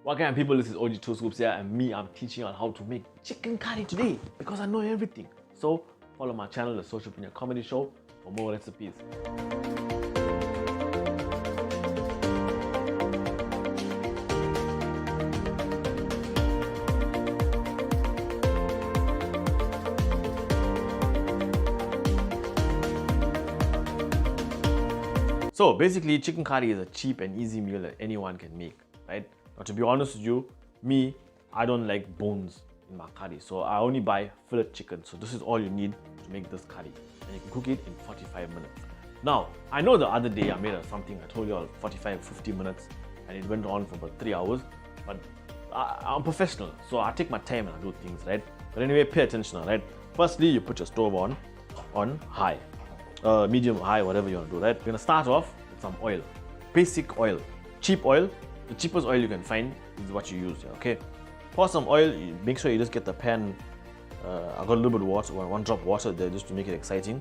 What kind of people? This is OG 2 Scoops here, and me, I'm teaching on how to make chicken curry today because I know everything. So follow my channel, the Socialpreneur Comedy Show, for more recipes. So basically, chicken curry is a cheap and easy meal that anyone can make, right? Now, to be honest with you, me, I don't like bones in my curry, so I only buy fillet chicken. So this is all you need to make this curry, and you can cook it in 45 minutes. Now, I know the other day I made something, I told you all 45-50 minutes, and it went on for about 3 hours, but I'm professional, so I take my time and I do things, right? But anyway, pay attention, right? Firstly, you put your stove on high. Medium, high, whatever you want to do, right? You're gonna start off with some oil, basic oil, cheap oil. The cheapest oil you can find is what you use, okay? Pour some oil, make sure you just get the pan. I got a little bit of water, one drop of water there just to make it exciting.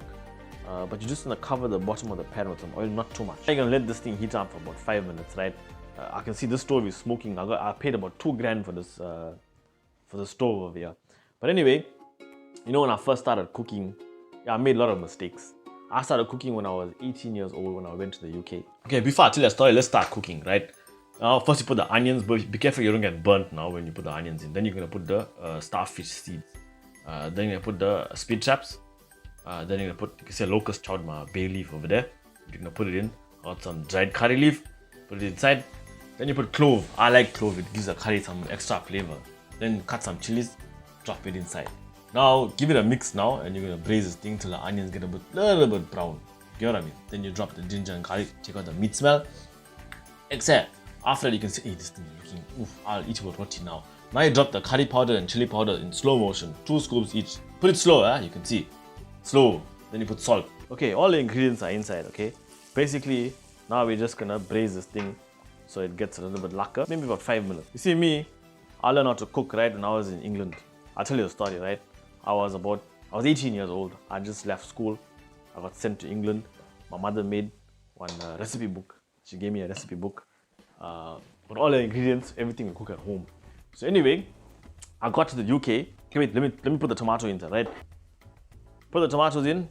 But you're just gonna cover the bottom of the pan with some oil, not too much. You're gonna let this thing heat up for about 5 minutes, right? I can see this stove is smoking. I paid about 2 grand for this for the stove over here. But anyway, you know, when I first started cooking, I made a lot of mistakes. I started cooking when I was 18 years old when I went to the UK. Okay, before I tell you the story, let's start cooking, right? Now, first you put the onions, but be careful you don't get burnt now when you put the onions in. Then you're going to put the starfish seeds. Then you're going to put the speed traps. Then you're going to put, you can see a locust chowd, my bay leaf over there. You're going to put it in. Got some dried curry leaf, put it inside. Then you put clove. I like clove, it gives the curry some extra flavor. Then cut some chilies, drop it inside. Now give it a mix now, and you're gonna braise this thing till the onions get a little bit brown. You know what I mean? Then you drop the ginger and garlic, check out the meat smell. Except after that you can say, hey, this thing is looking, oof, I'll eat it with roti now. Now you drop the curry powder and chili powder in slow motion, 2 scoops each. Put it slow, you can see. Slow. Then you put salt. Okay, all the ingredients are inside, okay? Basically, now we're just gonna braise this thing so it gets a little bit lacquer, maybe about 5 minutes. You see me, I learned how to cook right when I was in England. I'll tell you the story, right? I was 18 years old. I just left school. I got sent to England. My mother made one recipe book. She gave me a recipe book. But all the ingredients, everything we cook at home. So anyway, I got to the UK. Okay, wait, let me put the tomato in there, right? Put the tomatoes in.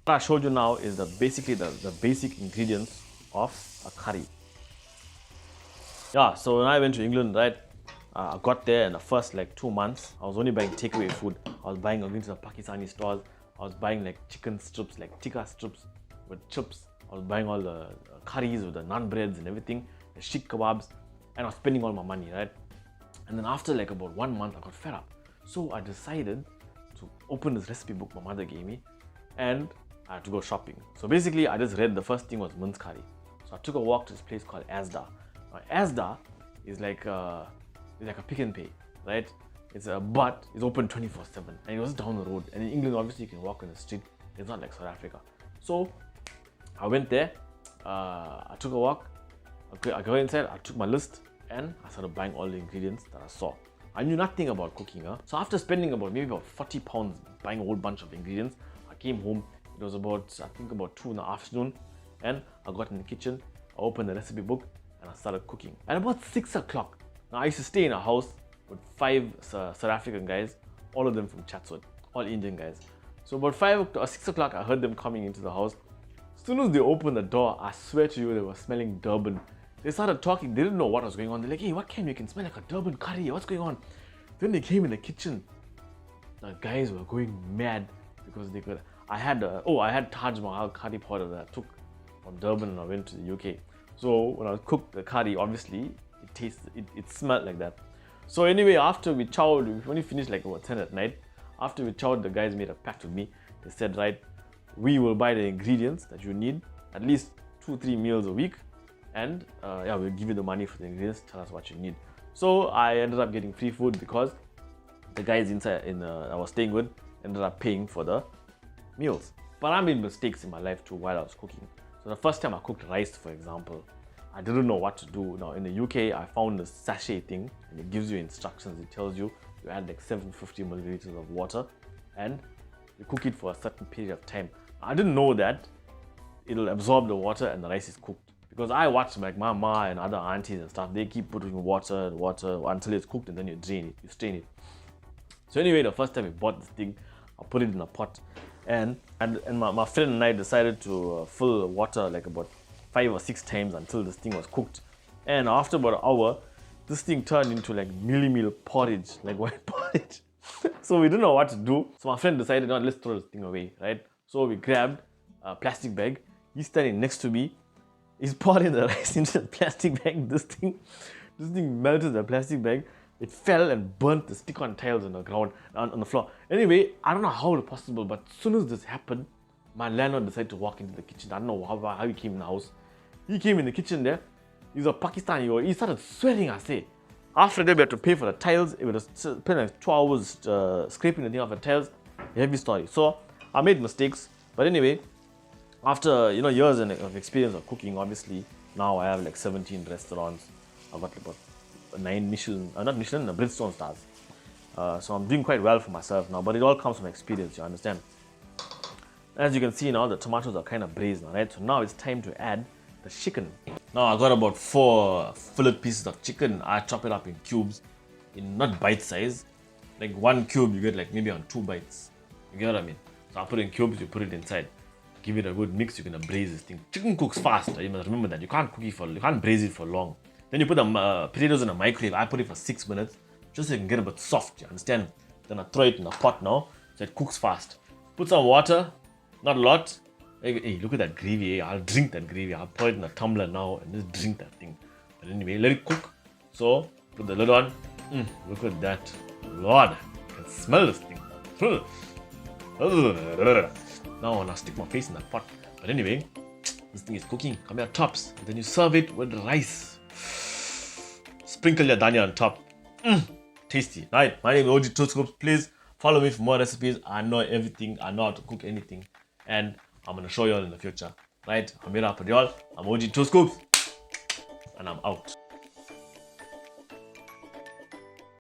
What I showed you now is basically the basic ingredients of a curry. Yeah, so when I went to England, right? I got there in the first like 2 months. I was only buying takeaway food. I was going to the Pakistani stores. I was buying like chicken strips, like tikka strips with chips. I was buying all the curries with the naan breads and everything, the sheikh kebabs, and I was spending all my money, right? And then after like about 1 month, I got fed up. So I decided to open this recipe book my mother gave me, and I had to go shopping. So basically, I just read the first thing was mince curry. So I took a walk to this place called Asda. Now, Asda is like a pick and pay, right? It's open 24/7, and it was down the road. And in England, obviously, you can walk on the street. It's not like South Africa. So I went there. I took a walk. Okay, I got inside. I took my list, and I started buying all the ingredients that I saw. I knew nothing about cooking, So after spending maybe about 40 pounds buying a whole bunch of ingredients, I came home. It was about 2 in the afternoon, and I got in the kitchen. I opened the recipe book, and I started cooking. At about 6 o'clock. Now, I used to stay in a house with 5 South African guys, all of them from Chatsworth, all Indian guys. So about 6 o'clock, I heard them coming into the house. As soon as they opened the door, I swear to you, they were smelling Durban. They started talking, they didn't know what was going on. They're like, hey, what can you can smell like a Durban curry? What's going on? Then they came in the kitchen. The guys were going mad because they could. I had Taj Mahal curry powder that I took from Durban and I went to the UK. So when I cooked the curry, obviously, it smelled like that. So anyway, after we chowed, we only finished like about 10 at night. After we chowed, the guys made a pact with me. They said, right, we will buy the ingredients that you need, at least 2-3 meals a week, and we'll give you the money for the ingredients. Tell us what you need. So I ended up getting free food because the guys inside I was staying with ended up paying for the meals. But I made mistakes in my life too while I was cooking. So the first time I cooked rice, for example, I didn't know what to do. Now in the UK, I found this sachet thing, and it gives you instructions. It tells you add like 750 milliliters of water, and you cook it for a certain period of time. I didn't know that it'll absorb the water and the rice is cooked, Because I watch like my ma and other aunties and stuff, they keep putting water until it's cooked and then you drain it, you strain it. So anyway, the first time we bought this thing, I put it in a pot, and my friend and I decided to fill water like about 5 or 6 times until this thing was cooked. And after about an hour, this thing turned into like meal porridge, like white porridge. So we didn't know what to do. So my friend decided, no, let's throw this thing away, right? So we grabbed a plastic bag. He's standing next to me. He's pouring the rice into the plastic bag. This thing melted the plastic bag. It fell and burnt the stick-on tiles on the ground, on the floor. Anyway, I don't know how it was possible, but as soon as this happened, my landlord decided to walk into the kitchen. I don't know how he came in the house. He came in the kitchen there. He's a Pakistani. He started sweating, I say. After that, we had to pay for the tiles. It was spent like 2 hours scraping the thing off the tiles. Heavy story. So I made mistakes, but anyway, after years of experience of cooking, obviously now I have like 17 restaurants. I've got about 9 Michelin, not Michelin, Bridgestone stars. So I'm doing quite well for myself now, but it all comes from experience, you understand. As you can see now, the tomatoes are kind of braised now, right? So now it's time to add the chicken. Now I got about 4 fillet pieces of chicken. I chop it up in cubes, in not bite size. Like 1 cube you get like maybe on 2 bites. You get what I mean? So I put it in cubes, you put it inside. Give it a good mix, you're gonna braise this thing. Chicken cooks fast, you must remember that. You can't braise it for long. Then you put the potatoes in a microwave. I put it for 6 minutes, just so you can get a bit soft, you understand? Then I throw it in a pot now, so it cooks fast. Put some water, not a lot. Hey, look at that gravy, I'll drink that gravy. I'll pour it in a tumbler now and just drink that thing. But anyway, let it cook. So, put the lid on. Look at that. Lord, I can smell this thing. Now I want to stick my face in that pot. But anyway, this thing is cooking. Come here, tops. And then you serve it with rice. Sprinkle your dhania on top. Tasty. Right, my name is OG Toscopes. Please follow me for more recipes. I know everything. I know how to cook anything. And I'm going to show you all in the future. Right, I'm here up with y'all. I'm OG Toscopes. And I'm out.